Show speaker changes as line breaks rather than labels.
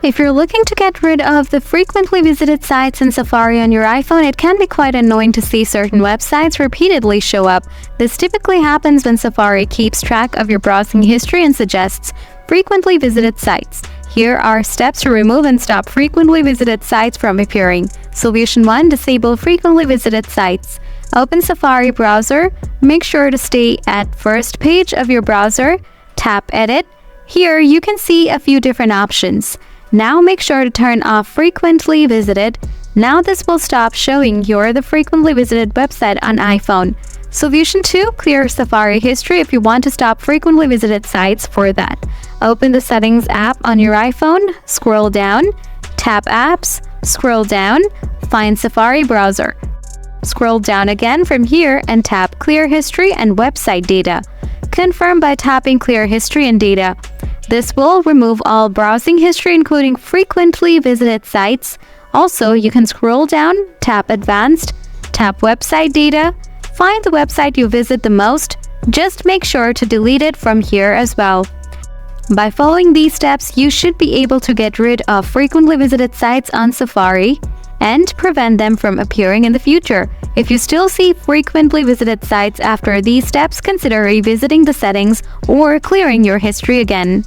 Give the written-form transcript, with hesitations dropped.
If you're looking to get rid of the frequently visited sites in Safari on your iPhone, it can be quite annoying to see certain websites repeatedly show up. This typically happens when Safari keeps track of your browsing history and suggests frequently visited sites. Here are steps to remove and stop frequently visited sites from appearing. Solution 1. Disable frequently visited sites. Open Safari browser. Make sure to stay at first page of your browser. Tap Edit. Here you can see a few different options. Now make sure to turn off frequently visited. Now this will stop showing the frequently visited website on iPhone. Solution 2. Clear Safari history if you want to stop frequently visited sites. For that, open the Settings app on your iPhone, scroll down, tap Apps, scroll down, find Safari browser. Scroll down again from here and tap Clear History and Website Data. Confirm by tapping Clear History and Data. This will remove all browsing history including frequently visited sites. Also, you can scroll down, tap Advanced, tap Website Data, find the website you visit the most. Just make sure to delete it from here as well. By following these steps, you should be able to get rid of frequently visited sites on Safari and prevent them from appearing in the future. If you still see frequently visited sites after these steps, consider revisiting the settings or clearing your history again.